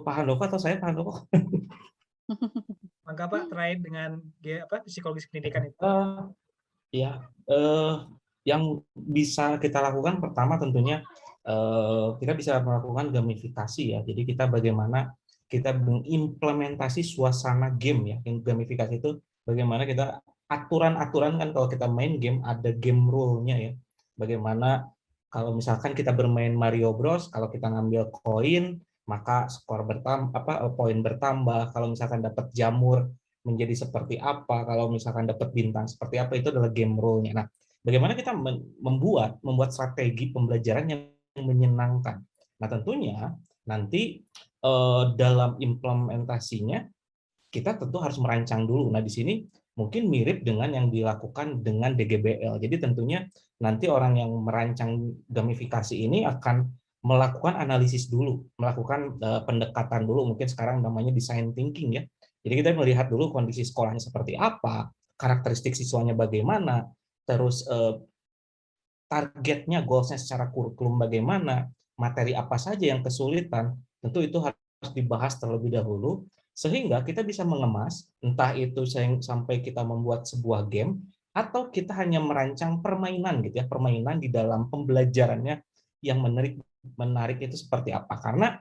Pak Handoko atau saya Pak Handoko? Maka Pak terkait dengan psikologis pendidikan itu. Ya, yang bisa kita lakukan pertama tentunya kita bisa melakukan gamifikasi ya. Jadi kita bagaimana kita mengimplementasi suasana game ya. Gamifikasi itu bagaimana kita aturan-aturan kan kalau kita main game ada game rule-nya ya. Bagaimana kalau misalkan kita bermain Mario Bros, kalau kita ngambil koin maka skor bertambah, poin bertambah. Kalau misalkan dapat jamur menjadi seperti apa, kalau misalkan dapat bintang seperti apa, itu adalah game rule-nya. Nah, bagaimana kita membuat strategi pembelajaran yang menyenangkan. Nah, tentunya nanti dalam implementasinya kita tentu harus merancang dulu. Nah, di sini mungkin mirip dengan yang dilakukan dengan DGBL. Jadi tentunya nanti orang yang merancang gamifikasi ini akan melakukan analisis dulu, melakukan pendekatan dulu, mungkin sekarang namanya design thinking ya. Jadi kita melihat dulu kondisi sekolahnya seperti apa, karakteristik siswanya bagaimana, terus targetnya, goalsnya secara kurikulum bagaimana, materi apa saja yang kesulitan, tentu itu harus dibahas terlebih dahulu, sehingga kita bisa mengemas, entah itu sampai kita membuat sebuah game, atau kita hanya merancang permainan gitu ya, permainan di dalam pembelajarannya yang menarik itu seperti apa. Karena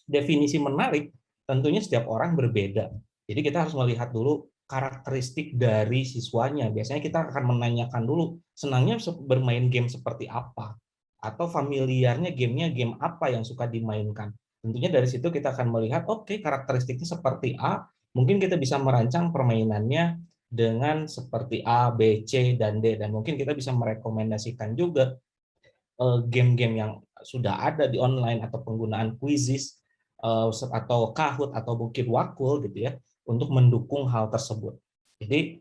definisi menarik tentunya setiap orang berbeda. Jadi kita harus melihat dulu karakteristik dari siswanya. Biasanya kita akan menanyakan dulu, senangnya bermain game seperti apa? Atau familiarnya gamenya game apa yang suka dimainkan. Tentunya dari situ kita akan melihat, oke, karakteristiknya seperti A, mungkin kita bisa merancang permainannya dengan seperti A, B, C, dan D. Dan mungkin kita bisa merekomendasikan juga game-game yang sudah ada di online atau penggunaan quizzes atau Kahoot atau mungkin Wakul gitu ya untuk mendukung hal tersebut. Jadi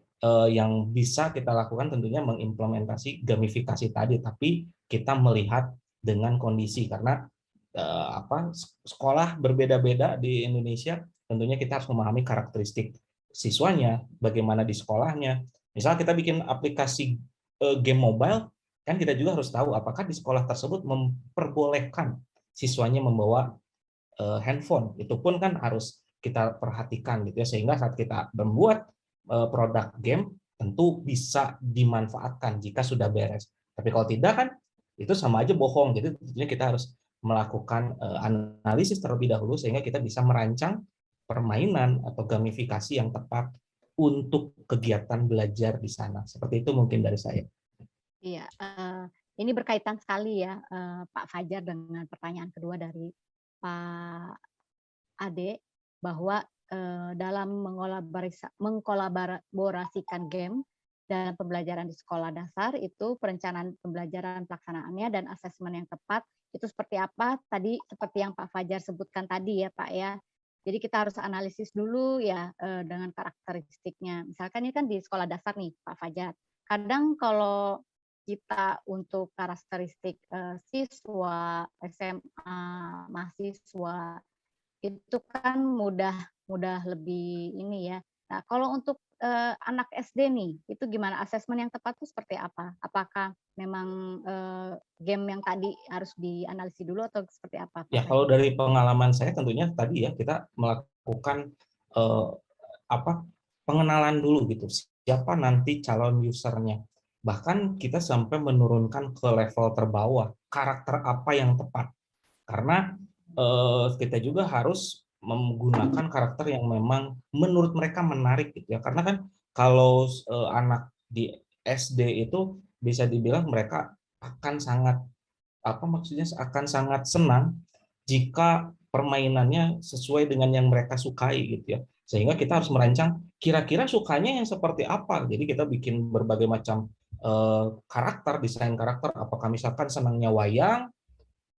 yang bisa kita lakukan tentunya mengimplementasi gamifikasi tadi, tapi kita melihat dengan kondisi karena sekolah berbeda-beda di Indonesia, tentunya kita harus memahami karakteristik siswanya, bagaimana di sekolahnya. Misal kita bikin aplikasi game mobile, kan kita juga harus tahu apakah di sekolah tersebut memperbolehkan siswanya membawa handphone. Itu pun kan harus kita perhatikan gitu ya, sehingga saat kita membuat produk game tentu bisa dimanfaatkan jika sudah beres. Tapi kalau tidak kan itu sama aja bohong. Jadi tentunya kita harus melakukan analisis terlebih dahulu sehingga kita bisa merancang permainan atau gamifikasi yang tepat untuk kegiatan belajar di sana. Seperti itu mungkin dari saya. Iya, ini berkaitan sekali ya, Pak Fajar dengan pertanyaan kedua dari Pak Ade, bahwa, dalam mengkolaborasikan game dalam pembelajaran di sekolah dasar itu perencanaan pembelajaran pelaksanaannya dan asesmen yang tepat itu seperti apa, tadi seperti yang Pak Fajar sebutkan tadi ya, Pak, ya. Jadi kita harus analisis dulu ya, dengan karakteristiknya. Misalkan ini kan di sekolah dasar nih, Pak Fajar. Kadang kalau kita untuk karakteristik, siswa, SMA, mahasiswa, itu kan mudah mudah lebih ini ya. Nah, kalau untuk, anak SD nih, itu gimana asesmen yang tepat itu seperti apa? Apakah memang, game yang tadi harus dianalisis dulu atau seperti apa, Pak Ya, kalau Fajar? dari pengalaman saya tentunya tadi ya kita melakukan eh, apa pengenalan dulu gitu. Siapa nanti calon usernya. Bahkan kita sampai menurunkan ke level terbawah karakter apa yang tepat. Karena kita juga harus menggunakan karakter yang memang menurut mereka menarik gitu ya. Karena kan kalau anak di SD itu bisa dibilang mereka akan sangat maksudnya akan sangat senang jika permainannya sesuai dengan yang mereka sukai gitu ya. Sehingga kita harus merancang kira-kira sukanya yang seperti apa. Jadi kita bikin berbagai macam karakter, desain karakter. Apakah misalkan senangnya wayang,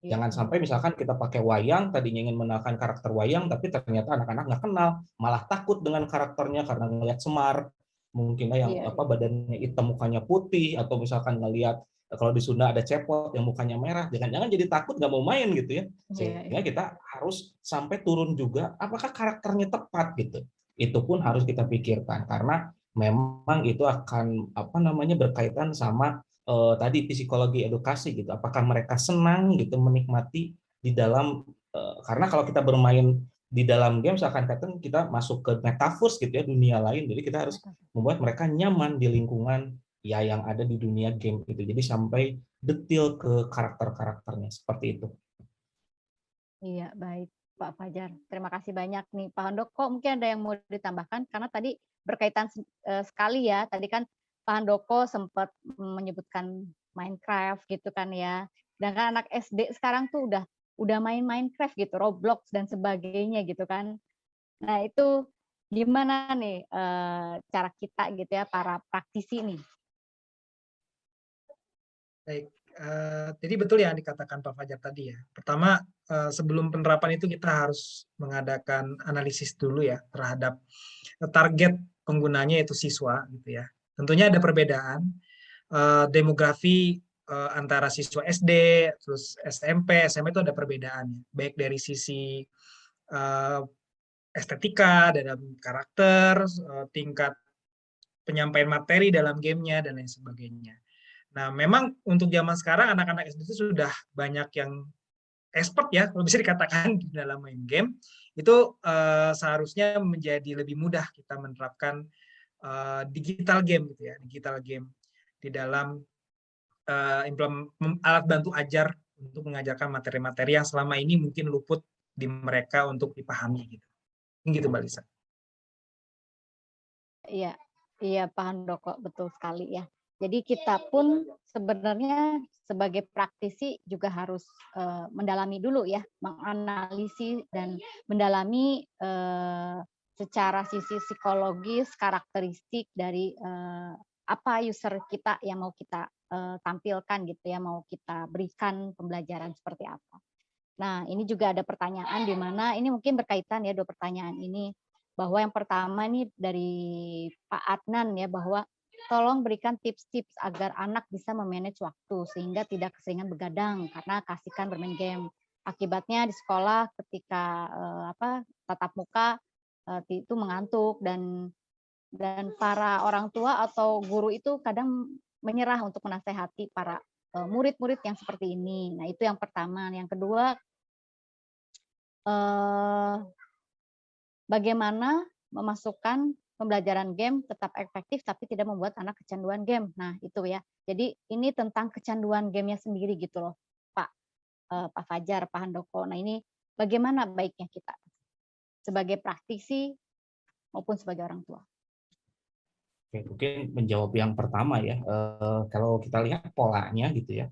Iya, jangan sampai misalkan kita pakai wayang, tadinya ingin mengenalkan karakter wayang, tapi ternyata anak-anak nggak kenal, malah takut dengan karakternya karena ngelihat Semar, mungkin yang iya, badannya hitam mukanya putih, atau misalkan ngelihat kalau di Sunda ada cepot yang mukanya merah, jangan-jangan jadi takut nggak mau main gitu ya. iya, Sehingga iya. kita harus sampai turun juga, apakah karakternya tepat gitu. Itu pun harus kita pikirkan karena memang itu akan berkaitan sama tadi psikologi edukasi gitu. Apakah mereka senang gitu menikmati di dalam karena kalau kita bermain di dalam game seakan-akan kita masuk ke metaverse gitu ya, dunia lain. Jadi kita harus membuat mereka nyaman di lingkungan ya yang ada di dunia game itu. Jadi sampai detail ke karakter-karakternya seperti itu. Iya, baik Pak Fajar. Terima kasih banyak nih Pak Handoko. Mungkin ada yang mau ditambahkan karena tadi berkaitan sekali ya. Tadi kan Pak Handoko sempat menyebutkan Minecraft gitu kan ya. Sedangkan anak SD sekarang tuh udah main Minecraft gitu, Roblox dan sebagainya gitu kan. Nah, itu gimana nih cara kita gitu ya para praktisi nih? Baik, jadi betul yang dikatakan Pak Fajar tadi ya. Pertama, sebelum penerapan itu kita harus mengadakan analisis dulu ya terhadap target penggunanya yaitu siswa gitu ya. Tentunya ada perbedaan demografi antara siswa SD, terus SMP, SMA itu ada perbedaan, baik dari sisi estetika, dalam karakter, tingkat penyampaian materi dalam gamenya dan lain sebagainya. Nah, memang untuk zaman sekarang anak-anak SD itu sudah banyak yang expert ya, kalau bisa dikatakan di dalam main game. Itu seharusnya menjadi lebih mudah kita menerapkan digital game gitu ya, digital game di dalam alat bantu ajar untuk mengajarkan materi-materi yang selama ini mungkin luput di mereka untuk dipahami gitu. Gitu Mbak Lisa. Iya, iya Pak Handoko, betul sekali ya. Jadi kita pun sebenarnya sebagai praktisi juga harus mendalami dulu ya, menganalisis dan mendalami secara sisi psikologis, karakteristik dari apa user kita yang mau kita tampilkan gitu ya, mau kita berikan pembelajaran seperti apa. Nah, ini juga ada pertanyaan di mana ini mungkin berkaitan ya, 2 pertanyaan ini. Bahwa yang pertama nih dari Pak Adnan ya, bahwa tolong berikan tips-tips agar anak bisa memanage waktu sehingga tidak keseringan begadang karena kasihkan bermain game. Akibatnya di sekolah ketika tatap muka itu mengantuk dan para orang tua atau guru itu kadang menyerah untuk menasehati para murid-murid yang seperti ini. Nah, itu yang pertama. Yang kedua, bagaimana memasukkan pembelajaran game tetap efektif tapi tidak membuat anak kecanduan game. Nah, itu ya. Jadi ini tentang kecanduan gamenya sendiri gitu loh, Pak Pak Fajar, Pak Handoko. Nah, ini bagaimana baiknya kita sebagai praktisi maupun sebagai orang tua? Oke, mungkin menjawab yang pertama ya, kalau kita lihat polanya gitu ya,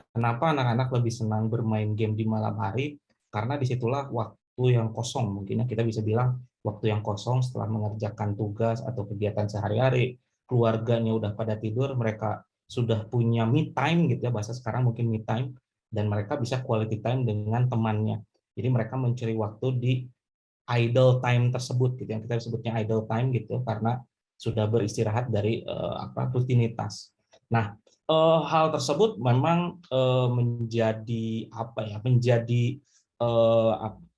kenapa anak-anak lebih senang bermain game di malam hari? Karena disitulah waktu yang kosong, mungkin ya kita bisa bilang waktu yang kosong setelah mengerjakan tugas atau kegiatan sehari-hari, keluarganya udah pada tidur, mereka sudah punya me time gitu ya, bahasa sekarang mungkin me time, dan mereka bisa quality time dengan temannya. Jadi mereka mencari waktu di idle time tersebut gitu, yang kita sebutnya idle time gitu, karena sudah beristirahat dari rutinitas. Nah, hal tersebut memang menjadi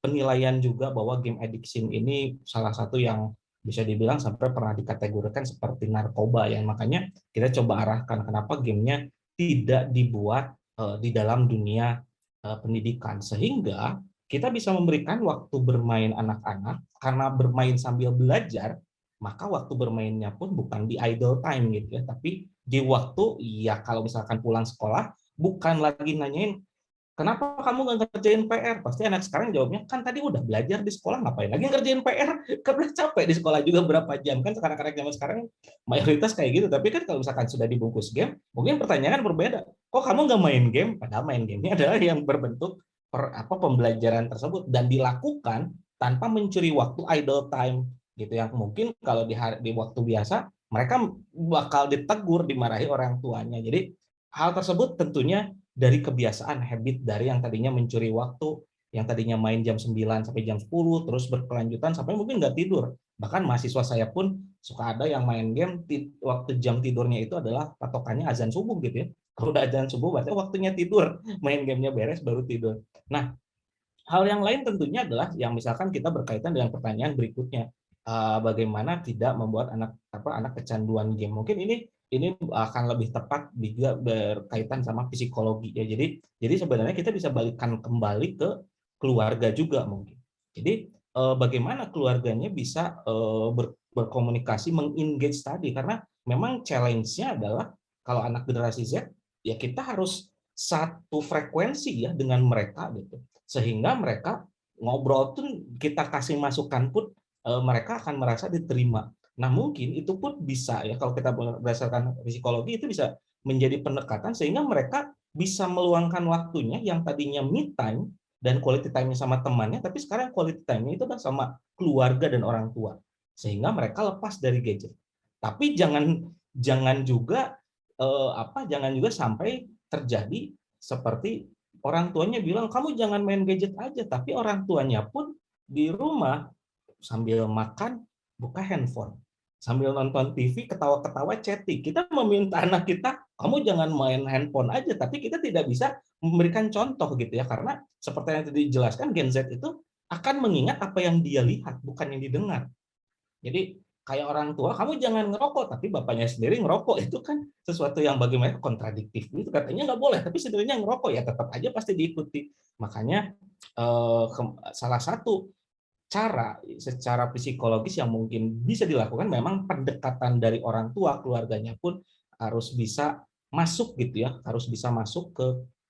penilaian juga bahwa game addiction ini salah satu yang bisa dibilang sampai pernah dikategorikan seperti narkoba ya. Makanya kita coba arahkan kenapa gamenya tidak dibuat di dalam dunia pendidikan, sehingga kita bisa memberikan waktu bermain anak-anak karena bermain sambil belajar, maka waktu bermainnya pun bukan di idle time gitu ya, tapi di waktu ya kalau misalkan pulang sekolah bukan lagi nanyain kenapa kamu nggak ngerjain PR, pasti anak sekarang jawabnya kan tadi udah belajar di sekolah ngapain lagi ngerjain PR, karena capek di sekolah juga berapa jam kan, anak-anak zaman sekarang mayoritas kayak gitu. Tapi kan kalau misalkan sudah dibungkus game mungkin pertanyaan berbeda, kok kamu nggak main game, padahal main gamenya adalah yang berbentuk pembelajaran tersebut dan dilakukan tanpa mencuri waktu idle time gitu, yang mungkin kalau di waktu biasa mereka bakal ditegur, dimarahi orang tuanya. Jadi hal tersebut tentunya dari kebiasaan habit dari yang tadinya mencuri waktu, yang tadinya main jam 9 sampai jam 10 terus berkelanjutan sampai mungkin nggak tidur. Bahkan mahasiswa saya pun suka ada yang main game waktu jam tidurnya itu adalah patokannya azan subuh gitu ya. Kalau udah azan subuh berarti waktunya tidur, main gamenya beres baru tidur. Nah, hal yang lain tentunya adalah yang misalkan kita berkaitan dengan pertanyaan berikutnya, bagaimana tidak membuat anak kecanduan game. Mungkin ini akan lebih tepat juga berkaitan sama psikologi ya. Jadi sebenarnya kita bisa balikkan kembali ke keluarga juga mungkin. Jadi bagaimana keluarganya bisa berkomunikasi, mengengage tadi, karena memang challenge-nya adalah kalau anak generasi Z ya kita harus satu frekuensi ya dengan mereka gitu, sehingga mereka ngobrol tuh kita kasih masukan pun mereka akan merasa diterima. Nah mungkin itu pun bisa ya kalau kita berdasarkan psikologi itu bisa menjadi pendekatan sehingga mereka bisa meluangkan waktunya yang tadinya me time dan quality time-nya sama temannya, tapi sekarang quality time-nya itu kan sama keluarga dan orang tua, sehingga mereka lepas dari gadget. Tapi jangan juga jangan juga sampai terjadi seperti orang tuanya bilang kamu jangan main gadget aja, tapi orang tuanya pun di rumah sambil makan buka handphone, sambil nonton TV ketawa-ketawa chatting. Kita meminta anak kita, kamu jangan main handphone aja, tapi kita tidak bisa memberikan contoh gitu ya, karena seperti yang tadi dijelaskan Gen Z itu akan mengingat apa yang dia lihat, bukan yang didengar. Jadi kayak orang tua, kamu jangan ngerokok, tapi bapaknya sendiri ngerokok, itu kan sesuatu yang bagi mereka kontradiktif. Itu katanya nggak boleh, tapi sebenarnya ngerokok ya tetap aja pasti diikuti. Makanya salah satu cara secara psikologis yang mungkin bisa dilakukan memang pendekatan dari orang tua, keluarganya pun harus bisa masuk gitu ya, harus bisa masuk ke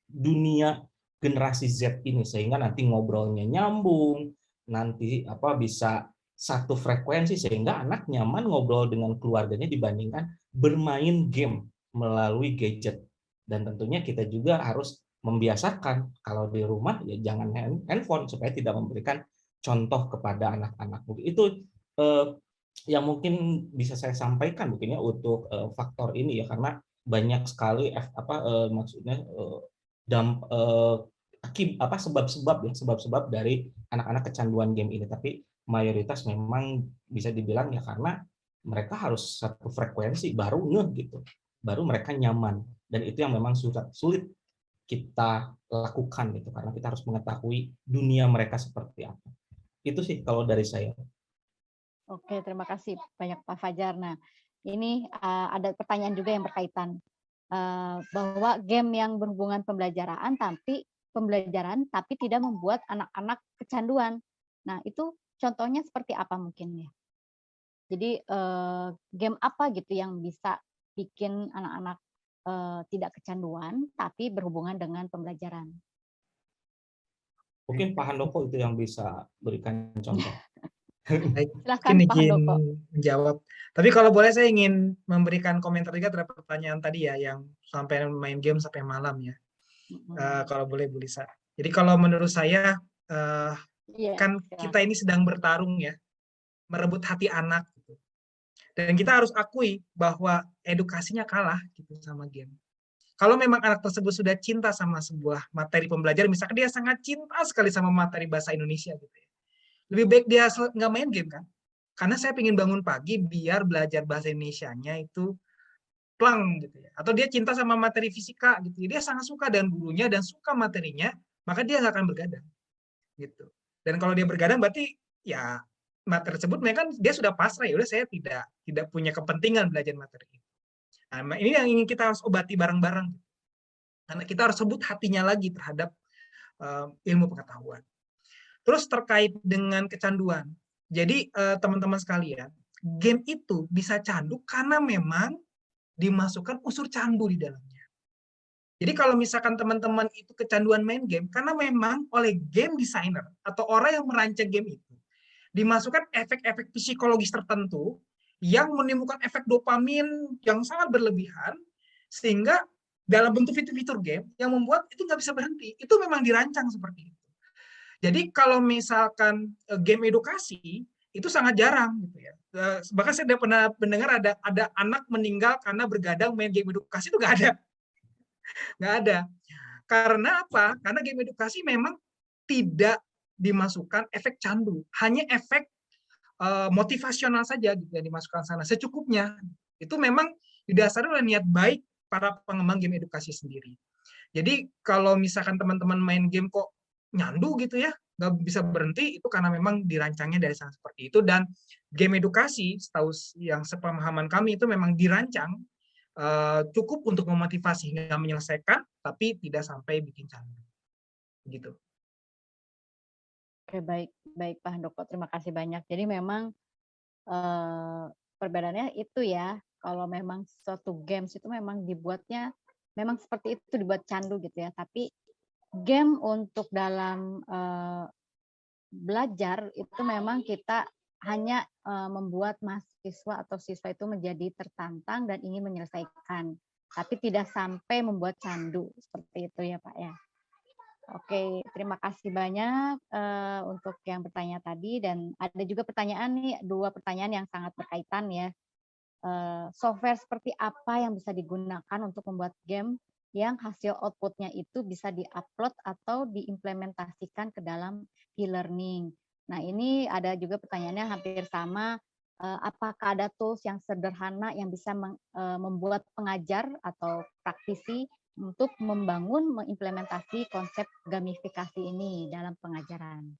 dunia generasi Z ini sehingga nanti ngobrolnya nyambung, nanti bisa satu frekuensi sehingga anak nyaman ngobrol dengan keluarganya dibandingkan bermain game melalui gadget. Dan tentunya kita juga harus membiasakan kalau di rumah ya jangan handphone supaya tidak memberikan contoh kepada anak-anak. Itu yang mungkin bisa saya sampaikan mungkin ya untuk faktor ini ya, karena banyak sekali maksudnya sebab-sebab ya sebab-sebab dari anak-anak kecanduan game ini, tapi mayoritas memang bisa dibilang ya karena mereka harus satu frekuensi baru ngeh gitu, baru mereka nyaman, dan itu yang memang sulit kita lakukan gitu karena kita harus mengetahui dunia mereka seperti apa. Itu sih kalau dari saya. Oke, terima kasih banyak Pak Fajar. Nah, ini ada pertanyaan juga yang berkaitan bahwa game yang berhubungan pembelajaran tapi tidak membuat anak-anak kecanduan. Nah, itu contohnya seperti apa mungkin ya? Jadi game apa gitu yang bisa bikin anak-anak tidak kecanduan tapi berhubungan dengan pembelajaran? Mungkin Pak Handoko itu yang bisa berikan contoh. Baik, Silakan mungkin Pak izin Handoko. menjawab. Tapi kalau boleh saya ingin memberikan komentar juga terhadap pertanyaan tadi ya, yang sampai main game sampai malam ya. Kalau boleh Bu Lisa. Jadi kalau menurut saya kan kita ini sedang bertarung ya, merebut hati anak. Gitu. Dan kita harus akui bahwa edukasinya kalah gitu sama game. Kalau memang anak tersebut sudah cinta sama sebuah materi pembelajaran, misalkan dia sangat cinta sekali sama materi bahasa Indonesia gitu ya. Lebih baik dia nggak main game kan? Karena saya ingin bangun pagi biar belajar bahasa Indonesianya itu plang gitu ya. Atau dia cinta sama materi fisika gitu. Dia sangat suka dengan gurunya dan suka materinya, maka dia nggak akan bergadang gitu. Dan kalau dia bergadang berarti ya materi tersebut mereka dia sudah pasrah, ya udah saya tidak punya kepentingan belajar materi itu. Nah, ini yang ingin kita harus obati bareng-bareng. Karena kita harus sebut hatinya lagi terhadap ilmu pengetahuan. Terus terkait dengan kecanduan. Jadi teman-teman sekalian, game itu bisa candu karena memang dimasukkan unsur candu di dalamnya. Jadi kalau misalkan teman-teman itu kecanduan main game, karena memang oleh game designer atau orang yang merancang game itu, dimasukkan efek-efek psikologis tertentu yang menimbulkan efek dopamin yang sangat berlebihan, sehingga dalam bentuk fitur-fitur game yang membuat itu nggak bisa berhenti. Itu memang dirancang seperti itu. Jadi kalau misalkan game edukasi, itu sangat jarang gitu ya. Bahkan saya sudah pernah mendengar ada anak meninggal karena bergadang main game edukasi, itu nggak ada. Nggak ada. Karena apa? Karena game edukasi memang tidak dimasukkan efek candu, hanya efek motivasional saja gitu yang dimasukkan sana secukupnya. Itu memang didasari oleh niat baik para pengembang game edukasi sendiri. Jadi kalau misalkan teman-teman main game kok nyandu gitu ya, nggak bisa berhenti, itu karena memang dirancangnya dari sana seperti itu. Dan game edukasi, setahu yang sepemahaman kami itu memang dirancang cukup untuk memotivasi hingga menyelesaikan, tapi tidak sampai bikin candu. Gitu. Oke, baik baik Pak Handoko, terima kasih banyak. Jadi memang, perbedaannya itu ya, kalau memang suatu games itu memang dibuatnya memang seperti itu, dibuat candu gitu ya. Tapi game untuk dalam, belajar itu memang kita hanya, membuat mahasiswa atau siswa itu menjadi tertantang dan ingin menyelesaikan, tapi tidak sampai membuat candu, seperti itu ya, Pak, ya? Oke, terima kasih banyak, untuk yang bertanya tadi dan ada juga pertanyaan nih, 2 pertanyaan yang sangat berkaitan ya. Software seperti apa yang bisa digunakan untuk membuat game yang hasil output-nya itu bisa di-upload atau diimplementasikan ke dalam e-learning? Nah, ini ada juga pertanyaannya hampir sama, apakah ada tools yang sederhana yang bisa membuat pengajar atau praktisi untuk membangun, mengimplementasi konsep gamifikasi ini dalam pengajaran?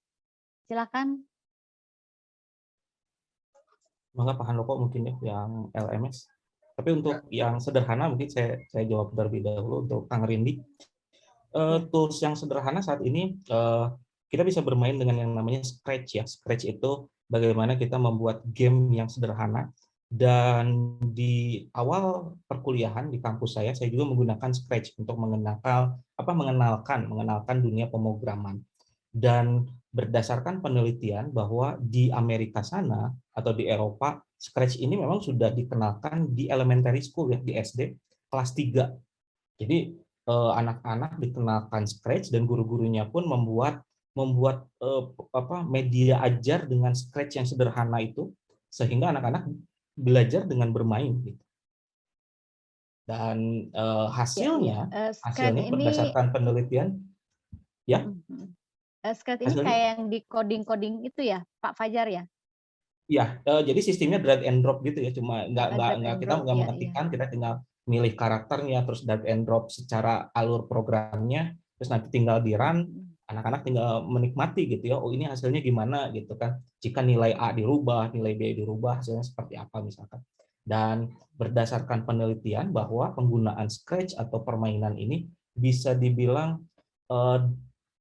Silakan. Maka Pak Handoko mungkin ya yang LMS. Tapi Ya, untuk yang sederhana mungkin saya jawab terlebih dahulu untuk Kang Rindi. Ya. Tools yang sederhana saat ini kita bisa bermain dengan yang namanya Scratch ya. Scratch itu bagaimana kita membuat game yang sederhana. Dan di awal perkuliahan di kampus saya juga menggunakan Scratch untuk mengenalkan dunia pemrograman. Dan berdasarkan penelitian bahwa di Amerika sana atau di Eropa, Scratch ini memang sudah dikenalkan di elementary school ya, di SD kelas 3. Jadi anak-anak dikenalkan Scratch dan guru-gurunya pun membuat media ajar dengan Scratch yang sederhana itu sehingga anak-anak belajar dengan bermain gitu. Dan Ya, iya, Scratch hasilnya ini berdasarkan penelitian ya, Scratch ini hasilnya kayak yang di coding-coding itu ya, Pak Fajar ya? ya, jadi sistemnya drag and drop gitu ya, cuma Drag nggak and kita drop, nggak ya, iya. mengetikkan, kita tinggal milih karakternya, terus drag and drop secara alur programnya, terus nanti tinggal di run, anak-anak tinggal menikmati gitu ya, oh ini hasilnya gimana gitu kan, jika nilai A dirubah, nilai B dirubah, hasilnya seperti apa misalkan. Dan berdasarkan penelitian bahwa penggunaan Scratch atau permainan ini bisa dibilang eh,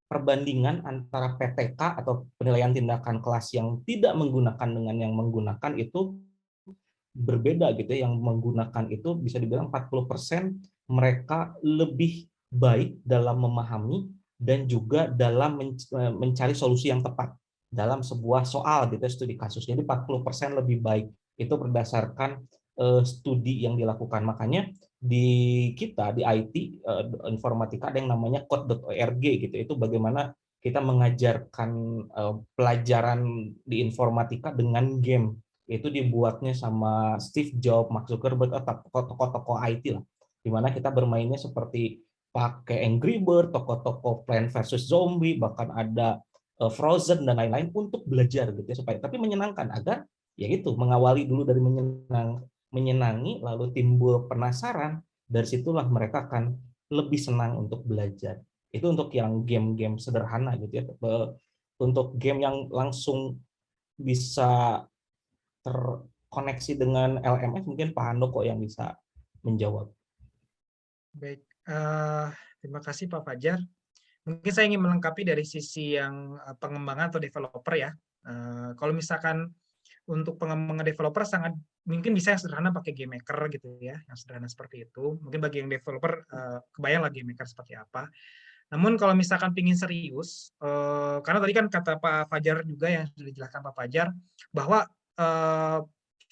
perbandingan antara PTK atau penilaian tindakan kelas yang tidak menggunakan dengan yang menggunakan itu berbeda gitu ya. Yang menggunakan itu bisa dibilang 40% mereka lebih baik dalam memahami dan juga dalam mencari solusi yang tepat dalam sebuah soal gitu ya, studi kasus. Jadi 40% lebih baik. Itu berdasarkan studi yang dilakukan. Makanya di kita di IT informatika ada yang namanya code.org gitu. Itu bagaimana kita mengajarkan pelajaran di informatika dengan game. Itu dibuatnya sama Steve Jobs, Mark Zuckerberg, atau tokoh-tokoh IT lah. Dimana kita bermainnya seperti pakai Angry Bird, tokoh-tokoh Plant versus Zombie, bahkan ada Frozen dan lain-lain untuk belajar gitu ya, supaya tapi menyenangkan agar ya itu mengawali dulu dari menyenangi lalu timbul penasaran, dari situlah mereka akan lebih senang untuk belajar. Itu untuk yang game-game sederhana gitu ya. Untuk game yang langsung bisa terkoneksi dengan LMS mungkin Pak Handoko yang bisa menjawab. baik. Terima kasih Pak Fajar. Mungkin saya ingin melengkapi dari sisi yang pengembangan atau developer ya. Kalau misalkan untuk pengembangan developer sangat mungkin bisa yang sederhana pakai game maker gitu ya, yang sederhana seperti itu. Mungkin bagi yang developer kebayang lah game maker seperti apa. Namun kalau misalkan pingin serius, karena tadi kan kata Pak Fajar juga yang sudah dijelaskan Pak Fajar bahwa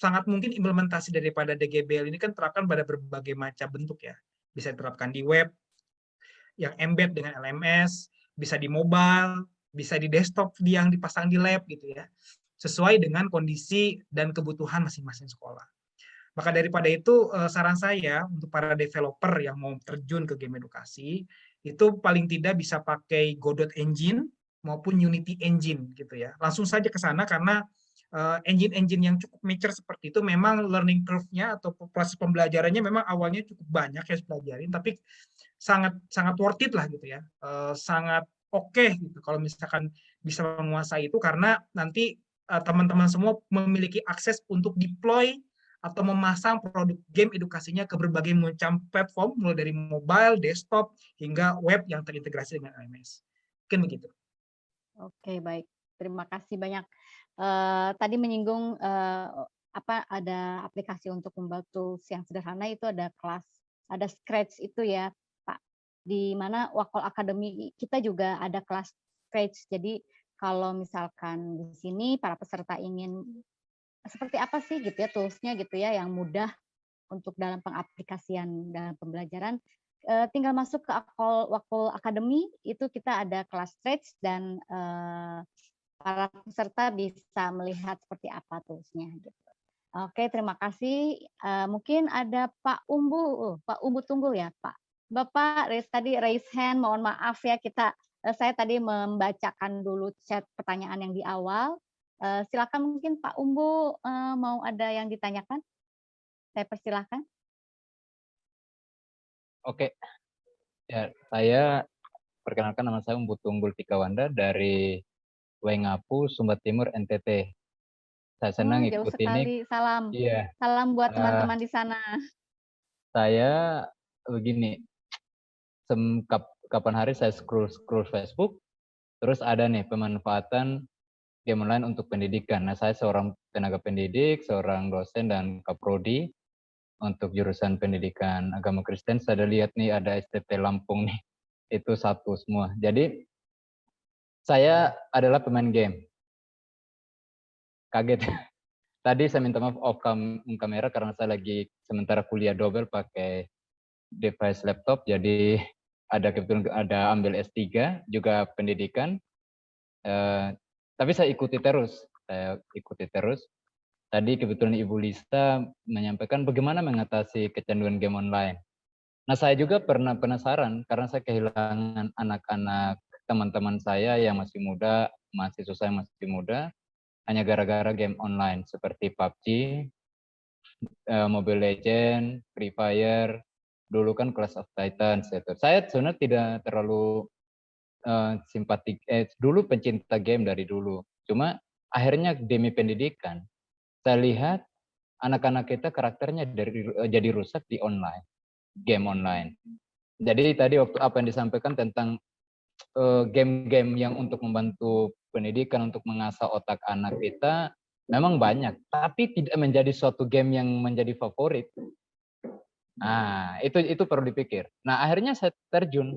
sangat mungkin implementasi daripada DGBL ini kan terapkan pada berbagai macam bentuk ya. Bisa diterapkan di web yang embed dengan LMS, bisa di mobile, bisa di desktop yang dipasang di lab gitu ya. Sesuai dengan kondisi dan kebutuhan masing-masing sekolah. Maka daripada itu saran saya untuk para developer yang mau terjun ke game edukasi itu paling tidak bisa pakai Godot Engine maupun Unity Engine gitu ya. Langsung saja ke sana karena engine-engine yang cukup mature seperti itu memang learning curve-nya atau proses pembelajarannya memang awalnya cukup banyak ya pelajarin, tapi sangat sangat worth it lah gitu ya. Sangat oke gitu kalau misalkan bisa menguasai itu karena nanti teman-teman semua memiliki akses untuk deploy atau memasang produk game edukasinya ke berbagai macam platform mulai dari mobile, desktop hingga web yang terintegrasi dengan LMS. Mungkin begitu. Oke, baik. terima kasih banyak. Tadi menyinggung, ada aplikasi untuk membuat tools yang sederhana itu ada kelas, ada Scratch itu ya, Pak. Di mana Wakol Academy kita juga ada kelas Scratch. Jadi kalau misalkan di sini para peserta ingin seperti apa sih gitu ya tools-nya gitu ya yang mudah untuk dalam pengaplikasian dalam pembelajaran, tinggal masuk ke Wakol Academy, itu kita ada kelas Scratch dan, para peserta bisa melihat seperti apa toolsnya gitu. Oke, terima kasih. Mungkin ada Pak Umbu, Pak Umbu Tunggul ya, Pak? Bapak tadi raise hand, mohon maaf ya saya tadi membacakan dulu chat pertanyaan yang di awal. Silakan mungkin Pak Umbu, mau ada yang ditanyakan? Saya persilahkan. Oke, ya saya perkenalkan nama saya Umbu Tunggul Tikawanda dari Wengapu, Sumba Timur, NTT. Saya senang Jauh ikut ini. sekali. Salam. Iya, Salam buat teman-teman di sana. saya begini, kapan hari saya scroll Facebook, terus ada nih pemanfaatan game online untuk pendidikan. Nah, saya seorang tenaga pendidik, seorang dosen dan kaprodi untuk jurusan pendidikan agama Kristen. Saya lihat nih ada STT Lampung nih, itu satu semua. Jadi saya adalah pemain game. Kaget. Tadi saya minta maaf off kamera karena saya lagi sementara kuliah double pakai device laptop. Jadi kebetulan ada ambil S3 juga pendidikan. Tapi saya ikuti terus. Tadi kebetulan Ibu Lista menyampaikan bagaimana mengatasi kecanduan game online. Nah, saya juga pernah penasaran karena saya kehilangan anak-anak teman-teman saya yang masih muda, mahasiswa saya masih muda, hanya gara-gara game online seperti PUBG, Mobile Legends, Free Fire, dulu kan Clash of Titans itu. Saya sebenarnya tidak terlalu simpatik, dulu pencinta game dari dulu. Cuma akhirnya demi pendidikan, saya lihat anak-anak kita karakternya jadi rusak di online, game online. Jadi tadi waktu apa yang disampaikan tentang game-game yang untuk membantu pendidikan, untuk mengasah otak anak kita, memang banyak. Tapi tidak menjadi suatu game yang menjadi favorit. Nah, itu perlu dipikir. Nah, akhirnya saya terjun,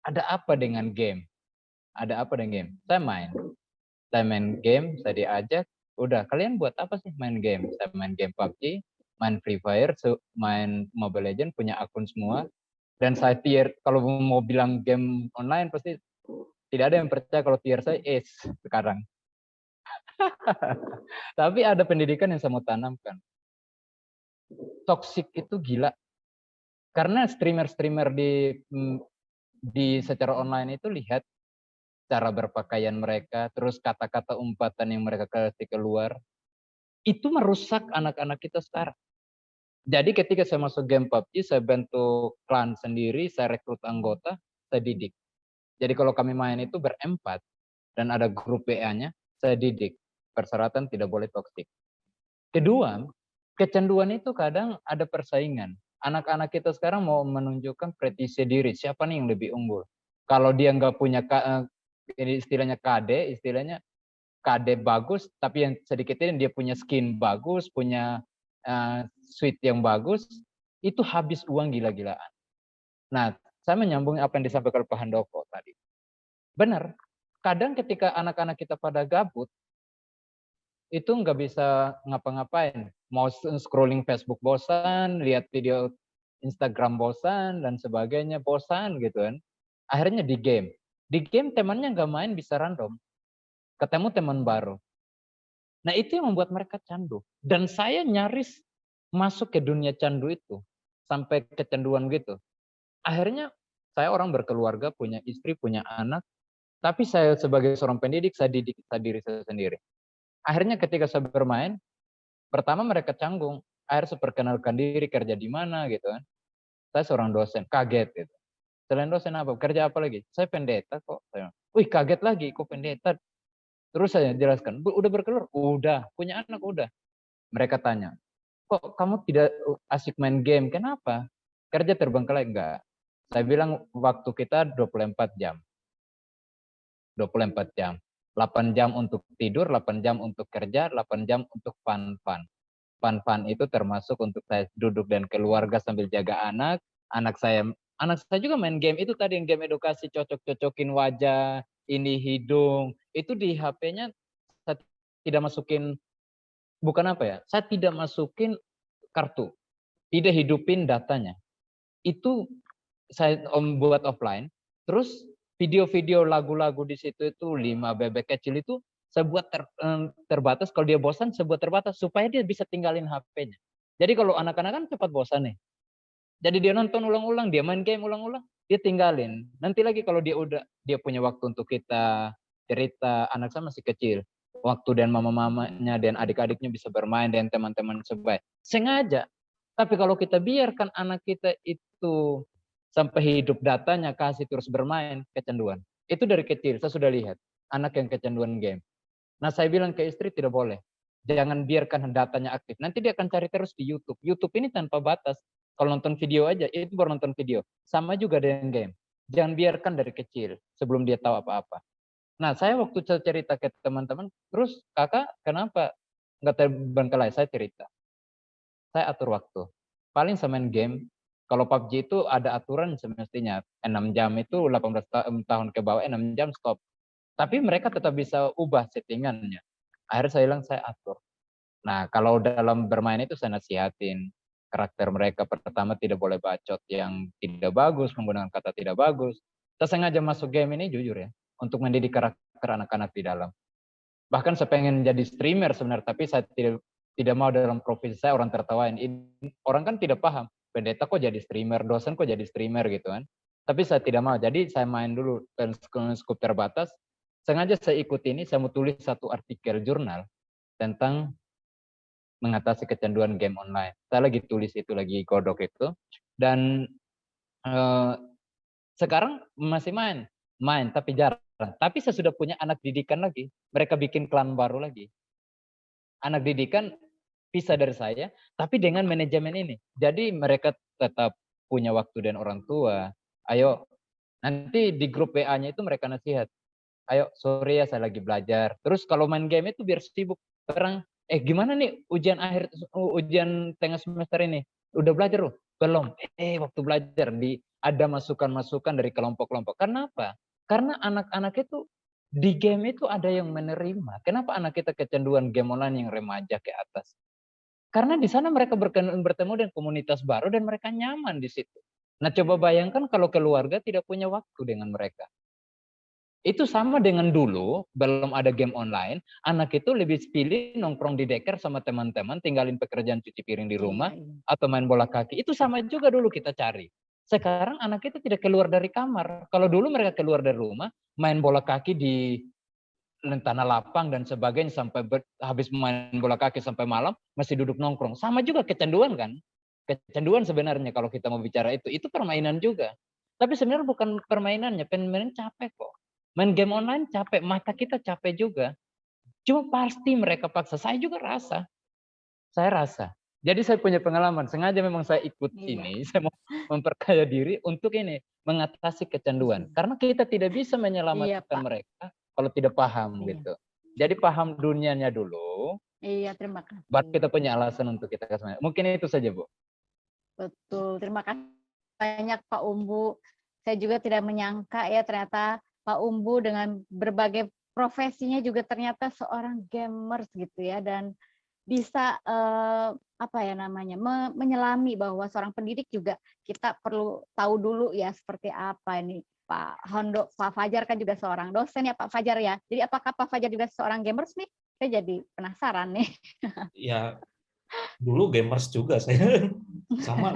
ada apa dengan game? Ada apa dengan game? Saya main game, saya diajak, udah kalian buat apa sih main game? Saya main game PUBG, main Free Fire, main Mobile Legends, punya akun semua. Dan saya tier, kalau mau bilang game online pasti tidak ada yang percaya kalau tier saya ace sekarang. Tapi ada pendidikan yang saya mau tanamkan. Toxic itu gila. Karena streamer-streamer di secara online itu lihat cara berpakaian mereka, terus kata-kata umpatan yang mereka kasih keluar, itu merusak anak-anak kita sekarang. Jadi ketika saya masuk game PUBG, saya bentuk klan sendiri, saya rekrut anggota, saya didik. Jadi kalau kami main itu berempat, dan ada grup WA-nya, saya didik. Persyaratan tidak boleh toksik. Kedua, kecanduan itu kadang ada persaingan. Anak-anak kita sekarang mau menunjukkan pretisi diri, siapa nih yang lebih unggul. Kalau dia nggak punya, istilahnya KD bagus, tapi yang sedikit ini dia punya skin bagus, punya suite yang bagus, itu habis uang gila-gilaan. Nah, saya menyambung apa yang disampaikan Pak Handoko tadi. Benar, kadang ketika anak-anak kita pada gabut, itu nggak bisa ngapa-ngapain. Mau scrolling Facebook bosan, lihat video Instagram bosan, dan sebagainya bosan gitu kan. Akhirnya di game. Di game temannya nggak main bisa random. Ketemu teman baru. Nah itu yang membuat mereka candu. Dan saya nyaris masuk ke dunia candu itu. Sampai kecanduan gitu. Akhirnya saya orang berkeluarga, punya istri, punya anak. Tapi saya sebagai seorang pendidik, saya didik diri saya sendiri. Akhirnya ketika saya bermain, pertama mereka canggung. Akhirnya saya perkenalkan diri, kerja di mana gitu kan. Saya seorang dosen, kaget gitu. Selain dosen apa? Kerja apa lagi? Saya pendeta kok. Wih kaget lagi, kok pendeta? Terus saya jelaskan, udah berkeluar? Udah. Punya anak? Udah. Mereka tanya, kok kamu tidak asik main game? Kenapa? Kerja terbengkalai? Enggak. Saya bilang waktu kita 24 jam. 24 jam. 8 jam untuk tidur, 8 jam untuk kerja, 8 jam untuk fun-fun. Fun-fun itu termasuk untuk saya duduk dan keluarga sambil jaga anak saya juga main game itu tadi, yang game edukasi, cocok-cocokin wajah, ini hidung, itu di HP-nya saya tidak masukin, bukan apa ya, saya tidak masukin kartu, tidak hidupin datanya. Itu saya buat offline, terus video-video lagu-lagu di situ itu 5 bebek kecil itu saya buat terbatas, kalau dia bosan saya buat terbatas supaya dia bisa tinggalin HP-nya. Jadi kalau anak-anak kan cepat bosan nih. Jadi dia nonton ulang-ulang, dia main game ulang-ulang, dia tinggalin. Nanti lagi kalau dia punya waktu untuk kita cerita, anak saya masih kecil. Waktu dan mama-mamanya dan adik-adiknya bisa bermain dengan teman-teman sebaya. Sengaja. Tapi kalau kita biarkan anak kita itu sampai hidup datanya kasih terus bermain, kecanduan. Itu dari kecil saya sudah lihat anak yang kecanduan game. Nah, saya bilang ke istri tidak boleh. Jangan biarkan datanya aktif. Nanti dia akan cari terus di YouTube. YouTube ini tanpa batas. Kalau nonton video aja, itu baru nonton video. Sama juga dengan game. Jangan biarkan dari kecil sebelum dia tahu apa-apa. Nah, saya waktu cerita ke teman-teman, terus kakak kenapa nggak terbengkalai? Saya cerita. Saya atur waktu. Paling saya main game. Kalau PUBG itu ada aturan semestinya 6 jam itu 18 tahun ke bawah 6 jam stop. Tapi mereka tetap bisa ubah settingannya. Akhirnya saya bilang saya atur. Nah, kalau dalam bermain itu saya nasihatin karakter mereka, pertama tidak boleh bacot yang tidak bagus, menggunakan kata tidak bagus. Saya sengaja masuk game ini jujur ya, untuk mendidik karakter anak-anak di dalam. Bahkan saya pengen jadi streamer sebenarnya, tapi saya tidak mau dalam profesi saya orang tertawain. Orang kan tidak paham, pendeta kok jadi streamer, dosen kok jadi streamer gitu kan. Tapi saya tidak mau, jadi saya main dulu dan skup terbatas. Sengaja saya ikut ini, saya mau tulis satu artikel jurnal tentang mengatasi kecanduan game online. Saya lagi tulis itu, lagi godok itu. Dan sekarang masih main tapi jarang. Tapi saya sudah punya anak didikan lagi. Mereka bikin klan baru lagi. Anak didikan pisah dari saya, tapi dengan manajemen ini. Jadi mereka tetap punya waktu dan orang tua. Ayo, nanti di grup WA-nya itu mereka nasihat. Ayo, sore ya saya lagi belajar. Terus kalau main game itu biar sibuk. Sekarang, gimana nih ujian tengah semester ini? Udah belajar loh? Belum. Waktu belajar ada masukan-masukan dari kelompok-kelompok. Kenapa? Karena anak-anak itu di game itu ada yang menerima. Kenapa anak kita kecanduan game online yang remaja ke atas? Karena di sana mereka bertemu dengan komunitas baru dan mereka nyaman di situ. Nah, coba bayangkan kalau keluarga tidak punya waktu dengan mereka. Itu sama dengan dulu, belum ada game online, anak itu lebih pilih nongkrong di deker sama teman-teman, tinggalin pekerjaan cuci piring di rumah, atau main bola kaki. Itu sama juga dulu kita cari. Sekarang anak kita tidak keluar dari kamar. Kalau dulu mereka keluar dari rumah, main bola kaki di tanah lapang dan sebagainya, sampai habis main bola kaki sampai malam, masih duduk nongkrong. Sama juga kecanduan kan? Kecanduan sebenarnya kalau kita mau bicara itu permainan juga. Tapi sebenarnya bukan permainannya, permainan capek kok. Main game online capek, mata kita capek juga. Cuma pasti mereka paksa. Saya juga rasa. Saya rasa. Jadi saya punya pengalaman. Sengaja memang saya ikut ini. Saya mau memperkaya diri untuk ini. Mengatasi kecanduan. Karena kita tidak bisa menyelamatkan mereka kalau tidak paham gitu. Jadi paham dunianya dulu. Iya, terima kasih. Baru kita punya alasan untuk kita kasih. Mungkin itu saja, Bu. Betul. Terima kasih banyak Pak Umbu. Saya juga tidak menyangka ya ternyata Pak Umbu dengan berbagai profesinya juga ternyata seorang gamers gitu ya, dan bisa menyelami bahwa seorang pendidik juga kita perlu tahu dulu ya seperti apa ini. Pak Fajar kan juga seorang dosen ya Pak Fajar ya. Jadi apakah Pak Fajar juga seorang gamers nih? Saya jadi penasaran nih. Ya, dulu gamers juga saya.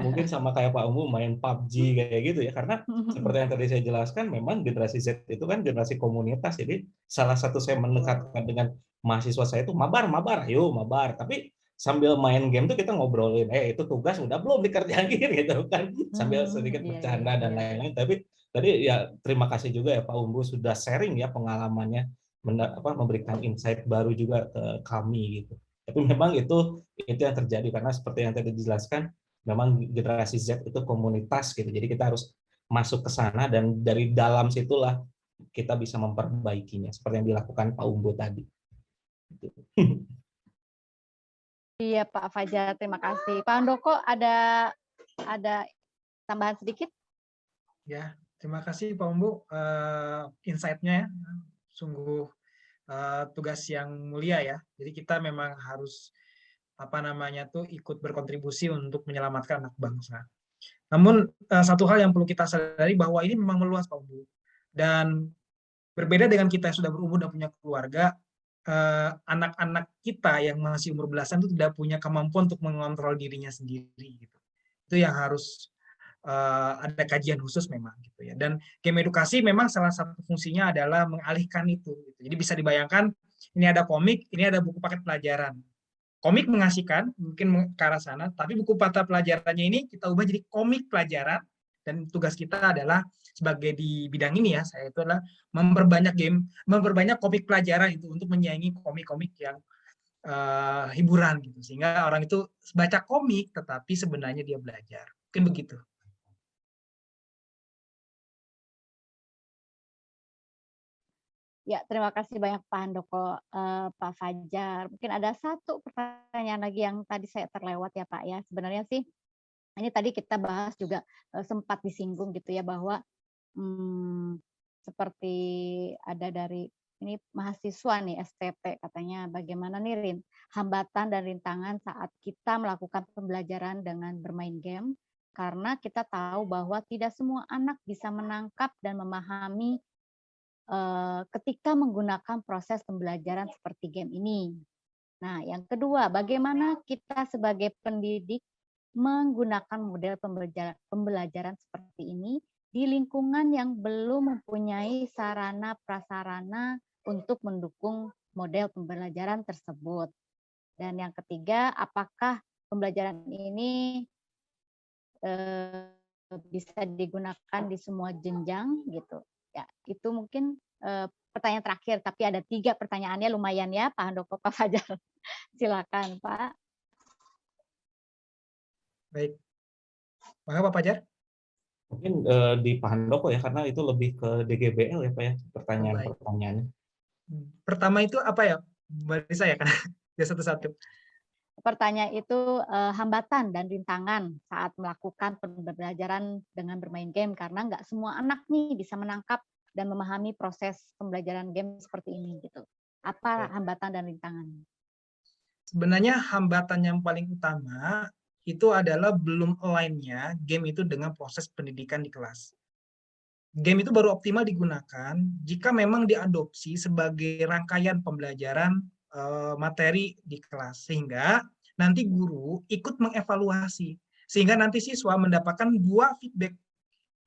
Mungkin sama kayak Pak Umbu main PUBG kayak gitu ya, karena seperti yang tadi saya jelaskan, memang generasi Z itu kan generasi komunitas. Jadi salah satu saya mendekatkan dengan mahasiswa saya itu mabar, ayo mabar. Tapi sambil main game tuh kita ngobrolin, itu tugas udah belum dikerjain gitu kan, sambil sedikit bercanda dan lain-lain. Tapi tadi ya terima kasih juga ya Pak Umbu sudah sharing ya pengalamannya, memberikan insight baru juga ke kami gitu. Tapi memang itu yang terjadi, karena seperti yang tadi dijelaskan, memang generasi Z itu komunitas gitu. Jadi kita harus masuk ke sana, dan dari dalam situlah kita bisa memperbaikinya seperti yang dilakukan Pak Umbu tadi. Iya Pak Fajar, terima kasih. Pak Handoko ada tambahan sedikit? Ya, terima kasih Pak Umbu, insight-nya ya. Sungguh tugas yang mulia ya. Jadi kita memang harus ikut berkontribusi untuk menyelamatkan anak bangsa. Namun satu hal yang perlu kita sadari bahwa ini memang meluas Pak Umbu. Dan berbeda dengan kita yang sudah berumur dan punya keluarga, anak-anak kita yang masih umur belasan itu tidak punya kemampuan untuk mengontrol dirinya sendiri gitu. Itu yang harus ada kajian khusus memang gitu ya. Dan game edukasi memang salah satu fungsinya adalah mengalihkan itu gitu. Jadi bisa dibayangkan ini ada komik, ini ada buku paket pelajaran. Komik mengasihkan, mungkin ke arah sana, tapi buku mata pelajarannya ini kita ubah jadi komik pelajaran, dan tugas kita adalah sebagai di bidang ini ya, saya itu adalah memperbanyak komik pelajaran itu untuk menyaingi komik-komik yang hiburan gitu, sehingga orang itu baca komik tetapi sebenarnya dia belajar. Mungkin begitu. Ya, terima kasih banyak Pak Handoko, Pak Fajar. Mungkin ada satu pertanyaan lagi yang tadi saya terlewat ya Pak ya. Sebenarnya sih ini tadi kita bahas juga sempat disinggung gitu ya bahwa seperti ada dari ini mahasiswa nih STP katanya bagaimana nih Rin, hambatan dan rintangan saat kita melakukan pembelajaran dengan bermain game, karena kita tahu bahwa tidak semua anak bisa menangkap dan memahami ketika menggunakan proses pembelajaran seperti game ini. Nah, yang kedua, bagaimana kita sebagai pendidik menggunakan model pembelajaran seperti ini di lingkungan yang belum mempunyai sarana prasarana untuk mendukung model pembelajaran tersebut. Dan yang ketiga, apakah pembelajaran ini bisa digunakan di semua jenjang gitu. Ya, itu mungkin pertanyaan terakhir, tapi ada 3 pertanyaannya lumayan ya Pak Handoko, Pak Fajar. Silakan Pak. Baik. Maka Pak Fajar? Mungkin di Pak Handoko ya, karena itu lebih ke DGBL ya Pak ya, pertanyaan-pertanyaannya. Pertama itu apa ya? Bagi saya kan, ya satu-satu. Pertanyaan itu hambatan dan rintangan saat melakukan pembelajaran dengan bermain game, karena nggak semua anak nih bisa menangkap dan memahami proses pembelajaran game seperti ini gitu. Apa hambatan dan rintangan? Sebenarnya hambatan yang paling utama itu adalah belum align-nya game itu dengan proses pendidikan di kelas. Game itu baru optimal digunakan jika memang diadopsi sebagai rangkaian pembelajaran materi di kelas, sehingga nanti guru ikut mengevaluasi, sehingga nanti siswa mendapatkan 2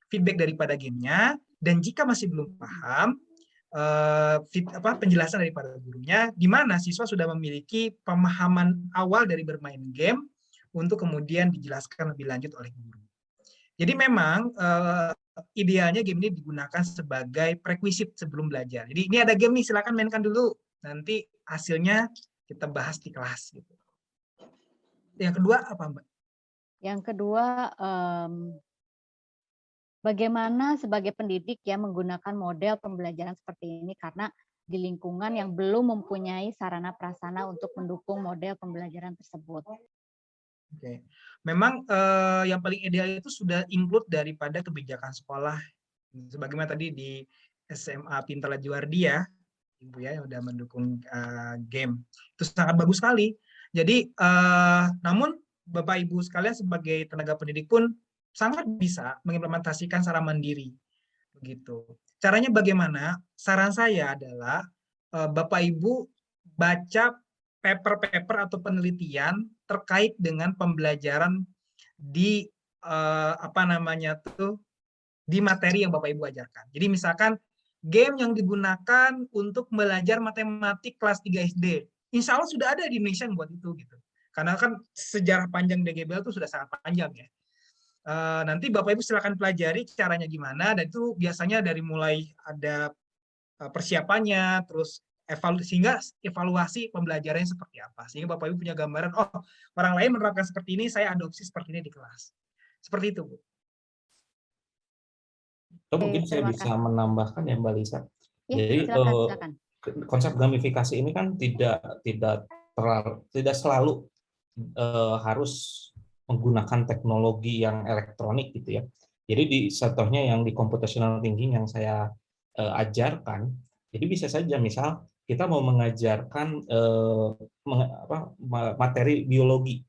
feedback daripada gamenya, dan jika masih belum paham, penjelasan daripada gurunya, di mana siswa sudah memiliki pemahaman awal dari bermain game untuk kemudian dijelaskan lebih lanjut oleh guru. Jadi memang idealnya game ini digunakan sebagai prerequisite sebelum belajar. Jadi ini ada game nih, silakan mainkan dulu. Nanti hasilnya kita bahas di kelas. Gitu. Yang kedua apa Mbak? Yang kedua, bagaimana sebagai pendidik ya menggunakan model pembelajaran seperti ini, karena di lingkungan yang belum mempunyai sarana prasarana untuk mendukung model pembelajaran tersebut. Oke. Memang yang paling ideal itu sudah include daripada kebijakan sekolah. Sebagaimana tadi di SMA Pintar Lajuardi ya, Ibu ya, yang sudah mendukung game. Itu sangat bagus sekali. Jadi, namun Bapak Ibu sekalian sebagai tenaga pendidik pun sangat bisa mengimplementasikan secara mandiri. Begitu. Caranya bagaimana? Saran saya adalah Bapak Ibu baca paper-paper atau penelitian terkait dengan pembelajaran di di materi yang Bapak Ibu ajarkan. Jadi misalkan game yang digunakan untuk belajar matematik kelas 3 SD, insya Allah sudah ada di Indonesia yang buat itu gitu. Karena kan sejarah panjang DGBL itu sudah sangat panjang ya. Nanti Bapak Ibu silakan pelajari caranya gimana, dan itu biasanya dari mulai ada persiapannya, terus sehingga evaluasi pembelajarannya seperti apa, sehingga Bapak Ibu punya gambaran, oh orang lain menerapkan seperti ini, saya adopsi seperti ini di kelas. Seperti itu Bu. Oh, Oke, mungkin saya terima bisa kasih. menambahkan ya Mbak Lisa. Ya, Jadi silakan, silakan. konsep gamifikasi ini kan tidak selalu harus menggunakan teknologi yang elektronik gitu ya. Jadi contohnya yang di computational thinking yang saya ajarkan, jadi bisa saja misal kita mau mengajarkan materi biologi,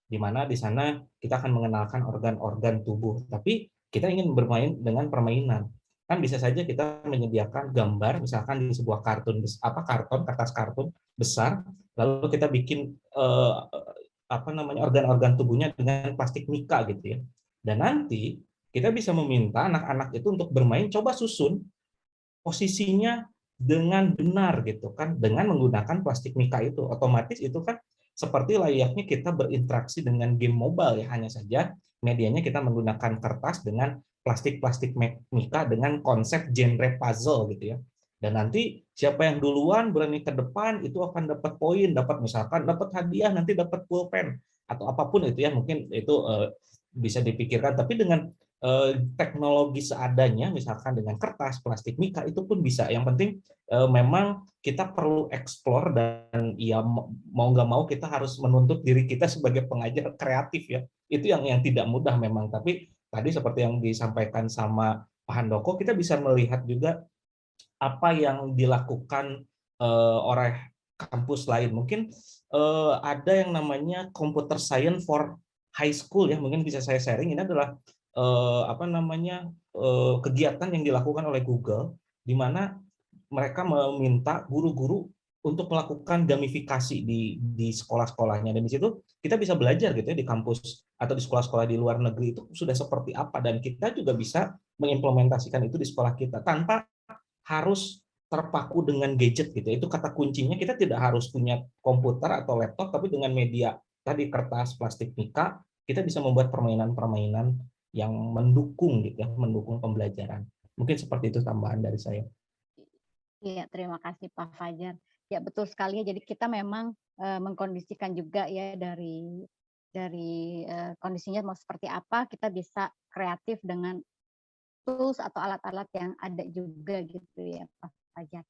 di mana di sana kita akan mengenalkan organ-organ tubuh, tapi kita ingin bermain dengan permainan. Kan bisa saja kita menyediakan gambar, misalkan di sebuah kertas kartun besar, lalu kita bikin organ-organ tubuhnya dengan plastik mika gitu ya. Dan nanti kita bisa meminta anak-anak itu untuk bermain, coba susun posisinya dengan benar gitu kan, dengan menggunakan plastik mika itu. Otomatis itu kan seperti layaknya kita berinteraksi dengan game mobile ya, hanya saja medianya kita menggunakan kertas dengan plastik-plastik mika dengan konsep genre puzzle gitu ya. Dan nanti siapa yang duluan berani ke depan itu akan dapat poin, dapat misalkan dapat hadiah, nanti dapat pulpen atau apapun itu ya, mungkin itu bisa dipikirkan. Tapi dengan teknologi seadanya, misalkan dengan kertas, plastik mika, itu pun bisa. Yang penting memang kita perlu eksplor, dan ya mau nggak mau kita harus menuntut diri kita sebagai pengajar kreatif ya. Itu yang tidak mudah memang. Tapi tadi seperti yang disampaikan sama Pak Handoko, kita bisa melihat juga apa yang dilakukan oleh kampus lain. Mungkin ada yang namanya computer science for high school ya, mungkin bisa saya sharing. Ini adalah kegiatan yang dilakukan oleh Google, di mana mereka meminta guru-guru untuk melakukan gamifikasi di sekolah-sekolahnya, dan di situ kita bisa belajar gitu ya, di kampus atau di sekolah-sekolah di luar negeri itu sudah seperti apa, dan kita juga bisa mengimplementasikan itu di sekolah kita tanpa harus terpaku dengan gadget gitu. Itu kata kuncinya, kita tidak harus punya komputer atau laptop, tapi dengan media tadi kertas, plastik mika, kita bisa membuat permainan-permainan yang mendukung gitu ya, mendukung pembelajaran. Mungkin seperti itu tambahan dari saya. Iya, terima kasih Pak Fajar. Ya, betul sekali ya. Jadi kita memang mengkondisikan juga ya dari kondisinya mau seperti apa, kita bisa kreatif dengan tools atau alat-alat yang ada juga gitu ya Pak Fajar.